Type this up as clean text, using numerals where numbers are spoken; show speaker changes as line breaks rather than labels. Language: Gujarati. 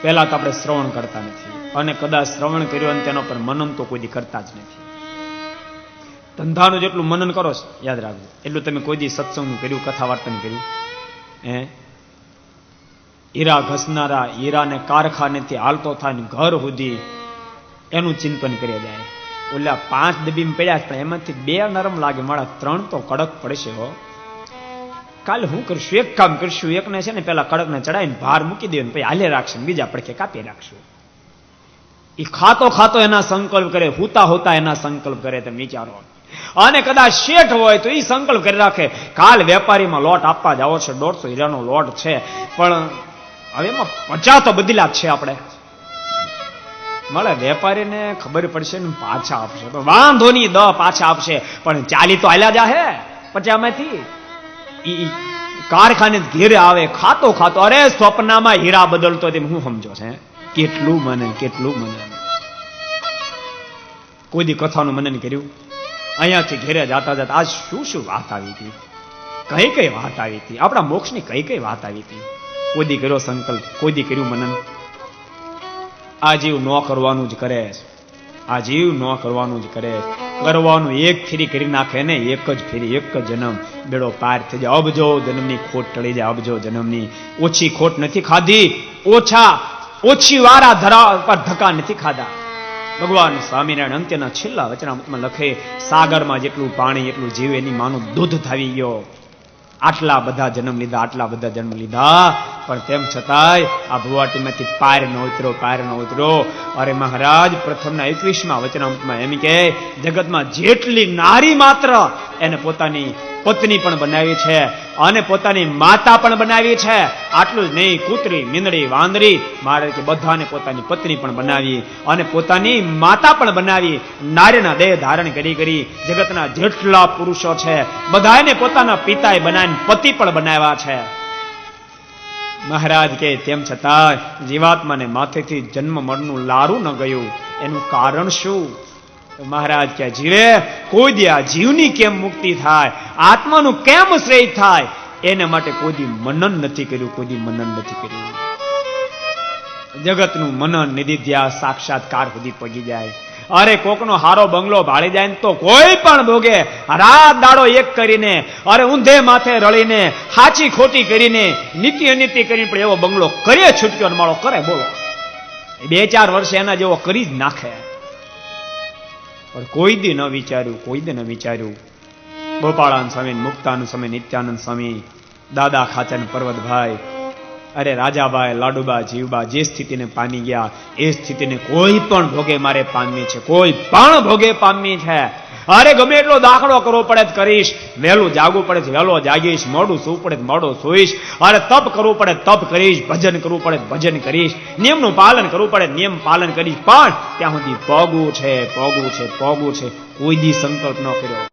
પહેલા તો આપણે શ્રવણ કરતા નથી, અને કદાચ શ્રવણ કર્યું અને તેનો પર મનન તો કોઈ દી કરતા જ નથી. ધંધાનું જેટલું મનન કરો છો યાદ રાખજો, એટલું તમે કોઈ દી સત્સંગનું કર્યું, કથા વાર્તાનું કર્યું? હીરા ઘસનારા હીરાને કારખાનેથી હાલતો થાય ઘર સુધી એનું ચિંતન કરી જાય. ઓલા 5 ડબ્બીમાં પડ્યા પણ એમાંથી 2 નરમ લાગે, મારા 3 તો કડક પડશે. હો, કાલે હું કરશું, એક કામ કરશું, એકને છે ને પેલા કડકને ચડાવીને ભાર મૂકી દે, પછી હાલે રાખશે, બીજા પડખે કાપી રાખશું. એ ખાતો ખાતો એના સંકલ્પ કરે, હુતા હોતા એના સંકલ્પ કરે. તમે વિચારો. અને કદાચ શેઠ હોય તો એ સંકલ્પ કરી રાખે, કાલ વેપારીમાં લોટ આપવા જાવો છે, 150 હીરાનો લોટ છે, પણ હવે એમાં 50 તો બદલા છે. આપણે મળે વેપારીને ખબર પડશે ને પાછા આપશે તો વાંધો નહીં, 10 પાછા આપશે, પણ 40 તો હાલ્યા જાહે 50 માંથી. કારખાને ઘેરે આવે ખાતો ખાતો, અરે સ્વપ્નમાં હીરા બદલતો, તેમ હું સમજો છે. કેટલું મનન, કેટલું મનન. કોઈ દી કથાનું મનન કર્યું? અહીંયાથી ઘેરે જાતા જાતા આજ શું શું વાત આવી હતી, કઈ કઈ વાત આવી હતી, આપણા મોક્ષની કઈ કઈ વાત આવી હતી? કોઈ દી કર્યો સંકલ્પ? કોઈ દી કર્યું મનન? આ જીવ ન કરવાનું જ કરે, આ જીવ ન કરવાનું જ કરે. કરવાનું એક ફેરી કરી નાખે ને, એક જ ફેરી, એક જ જન્મ, બેડો પાર થઈ જાય. અબજો જન્મની ખોટ ટળી જાય, અબજો જન્મની. ઓછી ખોટ નથી ખાધી, ઓછી વારા ધરા પર ધક્કા નથી ખાધા. ભગવાન સ્વામિનારાયણ અંત્યના છેલ્લા વચનામૃતમાં લખે, સાગરમાં જેટલું પાણી એટલું જીવ એની માનું દૂધ થાવી ગયો. આટલા બધા જન્મ લીધા, આટલા બધા જન્મ લીધા, પણ તેમ છતાંય આ ભુવાટીમાંથી પાર ન ઉતરો, પાર ન ઉતરો. અરે મહારાજ પ્રથમના 21મા વચનામૃતમાં એમ કે, જગતમાં જેટલી નારી માત્ર એને પોતાની પત્ની પણ બનાવી છે, અને પોતાની માતા પણ બનાવી છે. આટલું જ નહીં, કૂતરી, મીંદડી, વાંદરી, મારે કે બધાને પોતાની પત્ની પણ બનાવી, અને પોતાની માતા પણ બનાવી. નારીના દેહ ધારણ કરી કરી જગતના જેટલા પુરુષો છે બધાને પોતાના પિતાએ બનાવીને પતિ પણ બનાવ્યા છે. મહારાજ કે તેમ છતાં જીવાત્માને માથેથી જન્મ મરણનું લારું ન ગયું. એનું કારણ શું? મહારાજ કે જીવે કોઈ દી આ જીવની કેમ મુક્તિ થાય, આત્માનું કેમ શ્રેય થાય, એને માટે કોઈ દી મનન નથી કર્યું, કોઈ દી મનન નથી કર્યું. જગતનું મનન નિધિધ્યા સાક્ષાત્કાર સુધી પગી જાય. અરે કોકનો હારો બંગલો ભાળી જાય ને તો કોઈ પણ ભોગે, રાત દાડો એક કરીને, અરે ઊંધે માથે રળીને, સાચી ખોટી કરીને, નીતિ અનીતિ કરીને પણ એવો બંગલો કરીએ છૂટક્યો માળો કરે. બોલો, 2-4 વર્ષે એના જેવો કરી જ નાખે. પણ કોઈ દી ન વિચાર્યું, કોઈ દી ન વિચાર્યું. ગોપાળાનંદ સ્વામી, મુક્તાનંદ સ્વામી, નિત્યાનંદ સ્વામી, દાદા ખાચર પર્વતભાઈ, અરે રાજાભાઈ, લાડુબા, જીવબા જે સ્થિતિને પામી ગયા એ સ્થિતિને કોઈ પણ ભોગે મારે પામવી છે, કોઈ પણ ભોગે પામવી છે. અરે ગમે એટલો દાખલો કરવો પડે કરીશ, વહેલું જાગવું પડે વહેલો જાગીશ, મોડું સૂવું પડે મોડું સૂઈશ, અરે તપ કરવું પડે તપ કરીશ, ભજન કરવું પડે ભજન કરીશ, નિયમનું પાલન કરવું પડે નિયમ પાલન કરીશ. પણ ત્યાં સુધી પોગવું છે, પોગવું છે, પોગવું છે. કોઈ દી સંકલ્પ ન કર્યો.